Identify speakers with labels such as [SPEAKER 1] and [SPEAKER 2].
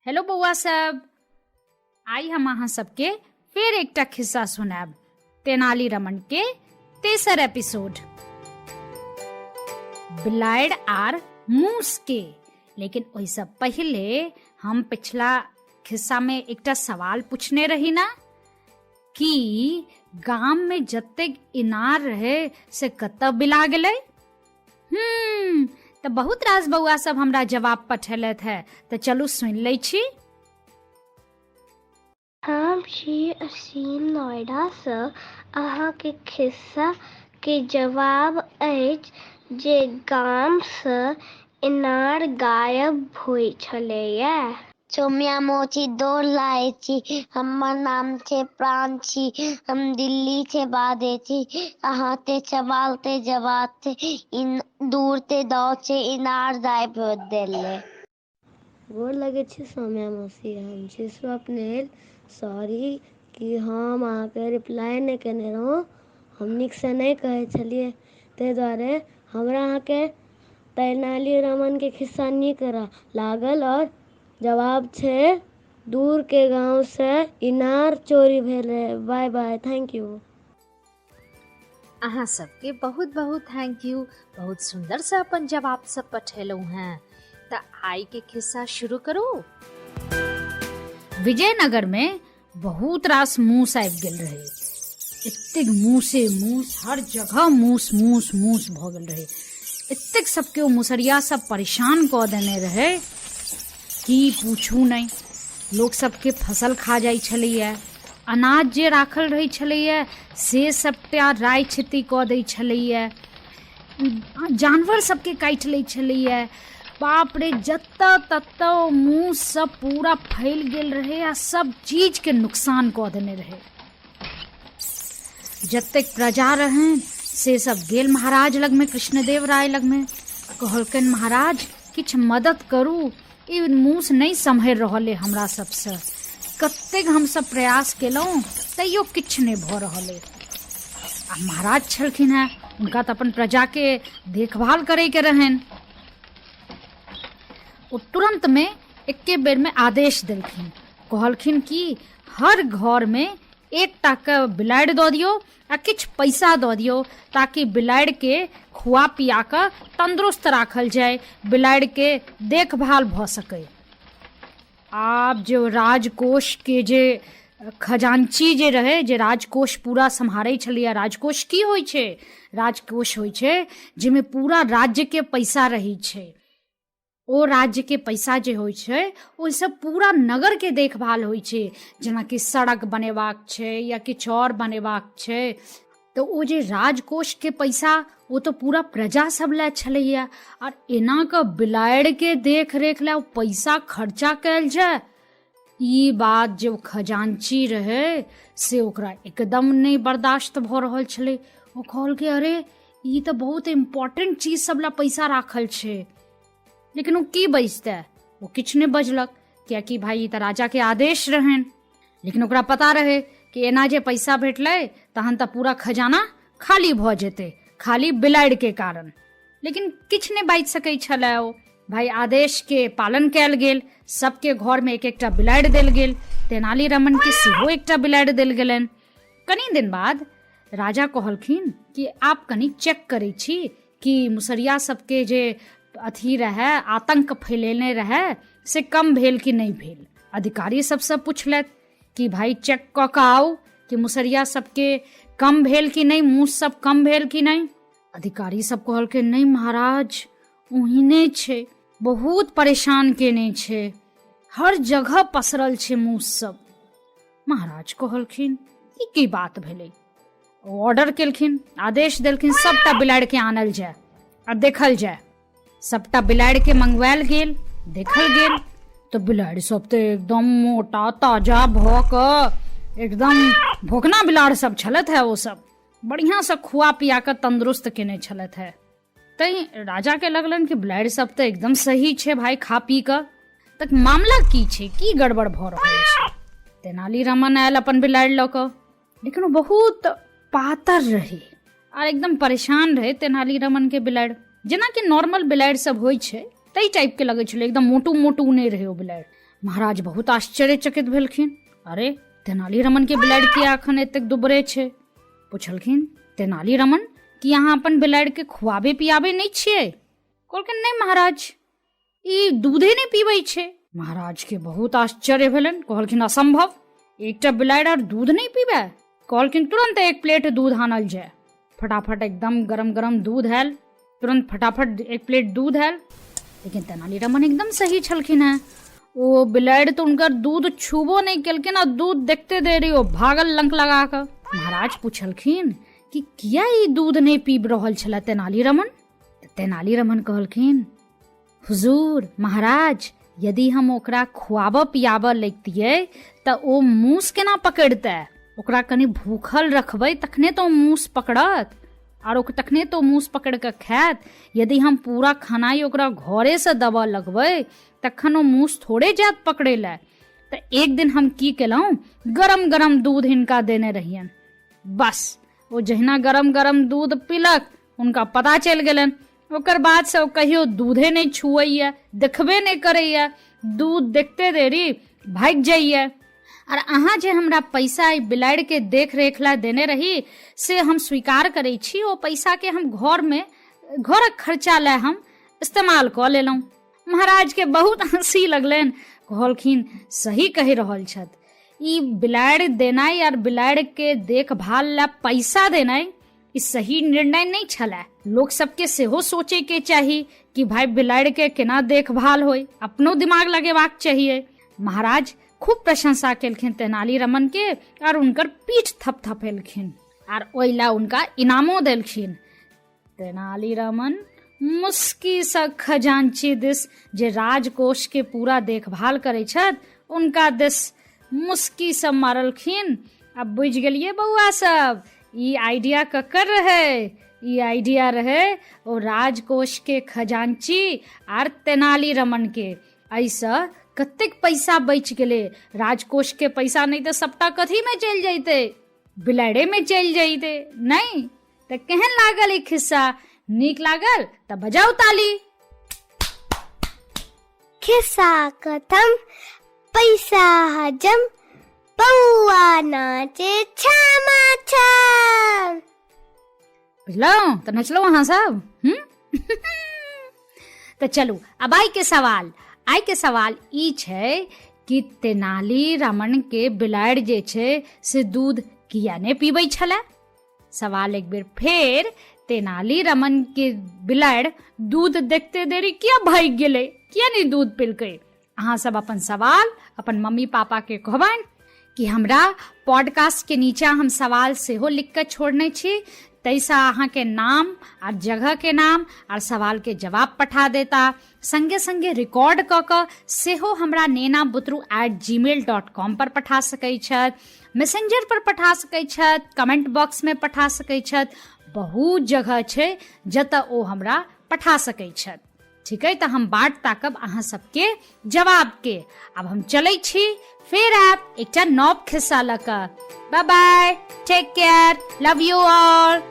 [SPEAKER 1] Hello बउआ सब, आई हम अहाँ सबके फिर एकटा खिस्सा सुनाब तेनाली रमन के तेसर एपिसोड बिलाड़ आर मूस के। लेकिन ओहिसँ पहले हम पिछला खिस्सा में एकटा सवाल पूछने रही ना कि गाम में जतेक इनार रहे से कतऽ बिला गेलै। तो बहुत रास बउआ सब हमरा जवाब पठेलैथ है, तो चलू सुन लै छी।
[SPEAKER 2] हम छी असीम नोएडा से। अहाँ के खिस्सा के जवाब अछि जे गाम से इनार गायब होइ छलैया।
[SPEAKER 3] सौम्या मोची दौड़ लाए छी। हमर नाम छै प्रांची। हम दिल्ली से बादे छी। अहाँ ते सवाल ते जवाब थे इन दूर ते दौ से इनार जाय भेज देले।
[SPEAKER 4] गोर लगे छी सौम्या मौसी, हम छी स्वप्निल। सॉरी कि हम अहाँके रिप्लाई नहीं केने रहूँ, हम नीक से नहीं कहे छलिए, ताहि दुआरे हमरा अहाँके तेनाली रामन के खिस्सा नीक लागल और जवाब छे दूर के गांव से इनार चोरी भेल रहे। Bye bye, thank you.
[SPEAKER 5] अहाँ सबके बहुत बहुत थैंक यू, बहुत सुंदर से अपन जवाब सब पठेलू हैं। तो आई के खिस्सा शुरू करू।
[SPEAKER 1] विजयनगर में बहुत रास मूस आबि गेल रहे। एतेक मूसे मूस, हर जगह मूस मूस मूस भ गेल रहे। एतेक सबके ओ मुसरिया सब परेशान क देने रहे कि पूछू नहीं। लोग सबके फसल खा जाइ छलैया, अनाज जे राखल रहै छलैया से सबटा राय क्षति क दै छलैया, जानवर सबके काटि लै छलैया। बाप रे, जतऽ ततऽ मूस सब पूरा फैल गेल रहे आ सब चीज के नुकसान क देने रहे। जतेक प्रजा रहे से सब गेल महाराज लग में, कृष्णदेव राय लग में, कहलकन महाराज किछ मदद करू, ई मूस नहीं सम्हर रहल है हमरा सबसे। कतेक हम सब प्रयास केलहुँ तैयो किछ नहीं भ रहल है। आ महाराज छलखिन हैं, उनका तो अपन प्रजा के देखभाल करे के रहन। वो तुरंत में एके बेर में आदेश देलखिन, कहलखिन कि हर घर में एकटा के बिलाड़ि दऽ दियौ आ किछ पैसा दऽ दियौ, ताकि बिलाड़ि के खुआ पिया कऽ तंदुरुस्त राखल जाय, बिलाड़ि के देखभाल भऽ सकै। आब जो राजकोष के जे खजांची जे रहे, जे राजकोष पूरा सम्हारै छलियै। राजकोष की होइ छै? राजकोष होइ छै जिमे पूरा राज्य के पैसा रहै छै। ओ राज्य के पैसा जे होइ छै ओहिसँ पूरा नगर के देखभाल होइ छै। जेना कि सड़क बनेबाक छै या किछु और बनेबाक छै, तो ओ जे राजकोष के पैसा वो तो पूरा प्रजा सब ले छलैया। और एना के बिलाड़ि के देख रेख ले पैसा खर्चा कैल जाय, ई बात जो खजांची रहे से ओकरा एकदम नहीं बर्दाश्त भ रहल छलै। वो कहल के अरे ई तो बहुत इम्पोर्टेंट चीज सब ला पैसा राखल छै। लेकिन वो की बजते, वो किछ नहीं बजलक, कियाकि भाई ई तो राजा के आदेश रहन। लेकिन ओकरा पता रहे कि एना जे पैसा भेटलै तहन तो पूरा खजाना खाली भ जेते, खाली बिलाड़ि के कारण। लेकिन किछ नहीं बाजि सकै छलै ओ। भाई आदेश के पालन कैल गेल, सबके घर में एक एकटा बिलाड़ि देल गेल। तेनाली रामन के सेहो एकटा बिलाड़ि देल गेलनि। कनी दिन बाद राजा कहलखिन कि आप कनी चेक करै छी कि मुसरिया सबके जे अथी रहे, आतंक फैलेने रहे, से कम भेल कि नहीं भेल। अधिकारी सबसे पूछलथि कि भाई चेक क के आउ कि मुसरिया सबके कम भेल कि नहीं, मूस सब कम भेल कि नहीं। अधिकारी सब कहलके नहीं महाराज, ओहिने छै, बहुत परेशान केने छै, हर जगह पसरल छै मूस सब। महाराज कहलखिन ई की बात भेलै? ऑर्डर केलखिन, आदेश देलखिन सबटा बिलाड़ि के आनल जाय आ देखल जाय। सबटा बिलाड़ि के मंगवायल गेल, देखल गेल, तो बिलाड़ि सब तो एकदम मोटा ताजा भ क एकदम भोकना बिलाड़ सब छलत है। वो सब बढ़िया से खुआ पिया कर तंदुरुस्त केने छलत है। तई राजा के लगलन कि बिलाड़ि सब तो एकदम सही छे भाई, खा पी कर। तक मामला की छे, की गड़बड़ भ रहल छे? तेनाली रामन आयल अपन बिलाड़ि ल क, लेकिन वो बहुत पातर रहे और एकदम परेशान रहे। तेनाली रामन के बिलाड़ि जेना कि नॉर्मल बिलाड़ि सब होइ छै तई टाइप के लगे छलै, एकदम मोटू मोटू नहीं रहे वो बिलाड़ि। महाराज बहुत आश्चर्यचकित भेलखिन। अरे तेनालीरामन के बिलाड़ि किया अखन एतेक दुबरे छै? पूछलखिन, तेनालीरामन कि अहाँ अपन बिलाड़ि के खुआबे पियाबे नहीं छियै? कहलखिन, नहीं महाराज, ई दूधे नहीं पीबै छै। महाराज के बहुत आश्चर्य भेलन। कहलखिन, असंभव, एकटा बिलाड़ि और दूध नहीं पीबे? कहलखिन, तुरंत 1 प्लेट दूध आनल जाय। फटाफट एकदम गरम गरम दूध आयल, तुरंत फटाफट 1 प्लेट दूध आयल। लेकिन तेनालीरामन एकदम सही छलखिन है। वो बिलाड़ि तो उनका दूध छूबो नहीं केलखिन और दूध देखते देरी वो भागल लंक लगा कर। महाराज पूछलखिन कि किया ई दूध नहीं पीब रहल छला तेनालीरामन? तेनालीरामन कहलखिन, हुजूर महाराज, यदि हम ओकरा खुआबऽ पियाबऽ लगतियै तऽ ओ मूस केना पकड़तै? ओकरा कनि भूखल रखबै तखने तो मूस पकड़त और तखने तो मूस पकड़ के खायत। यदि हम पूरा खानाई ओकरा घरे से दबा लगबै तखन ओ मूस थोड़े जात पकड़े ला। तो एक दिन हम की केलहुँ, गरम गरम दूध हिनका देने रहियन। बस वो जहिना गरम गरम दूध पीलक उनका पता चल गेलन। ओकर बाद से कहियो दूधे नहीं छुअैया, देखबे नहीं करैया, दूध देखते देरी भाग जाइया। और अहाँ जे हमरा पैसा बिलाड़ि के देख रेख ला देने रही से हम स्वीकार करे छी। ओ पैसा के हम घरक खर्चा ला हम इस्तेमाल क लेलहुँ। महाराज के बहुत हंसी लगलन। कहलखिन, सही कहि रहल छथ। ई बिलाड़ि देनाई और बिलाड़ि के देखभाल ला पैसा देनाई ई सही निर्णय नहीं छला। लोग सबके सेहो सोचे के चाहिए कि भाई बिलाड़ि के केना देखभाल होय, अपनो दिमाग लगेबाक चाहिए। महाराज खूब प्रशंसा केलखिन तेनालीरामन के और उनकर पीठ थपथपेलखिन और ओइला उनका इनामो देलखिन। तेनालीरामन मुस्की सँ खजांची दिस जे राजकोष के पूरा देखभाल करे छथ उनका दिस मुस्की सँ मारलखिन। अब बुझ गेलिए बउआ सब, ई आइडिया ककर रहे? ई आइडिया रहे ओ राजकोष के खजांची आर तेनालीरामन के। ऐसा कतेक पैसा बच गेले। राजकोष के पैसा नहीं तो सबटा कथी में चल जाते? बिलाड़े में चल जाते। नहीं तो केहन लागल ई खिस्सा? नीक लागल तो बजाओ ताली।
[SPEAKER 2] खिस्सा खत्म, पैसा हजम, बउआ नाचे छामा छाम।
[SPEAKER 1] बुझलो तो नचलो वहां सब। तो चलू अब आई के सवाल ई छै कि तेनालीरामन के बिलाड़ि जे छै से दूध किया ने पीबै छले? सवाल एक बेर फेर, तेनालीरामन के बिलाड़ि दूध देखते देरी किया भाग गेलै, किया नहीं दूध पिलकै? अहाँ सब अपन सवाल अपन मम्मी पापा के कहबनि कि हमरा पॉडकास्ट के नीचा हम सवाल सेहो लिख के छोड़ने छी। तैसा अहाँ के नाम और जगह के नाम और सवाल के जवाब पठा देता। संगे संगे रिकॉर्ड क के सेहो हमरा nenaButru@gmail.com पर पठा सकै छथि, मैसेंजर पर पठा सकै छथि, कमेंट बॉक्स में पठा सकै छथि। बहुत जगह छै जतऽ ओ हमरा पठा सकै छथि। ठीक है, तो हम बाट ताकब अहाँ सबके जवाब के। अब हम चलै छी फिर आप एकटा नव खिस्सा लऽ कऽ। Bye bye, take care, love you all.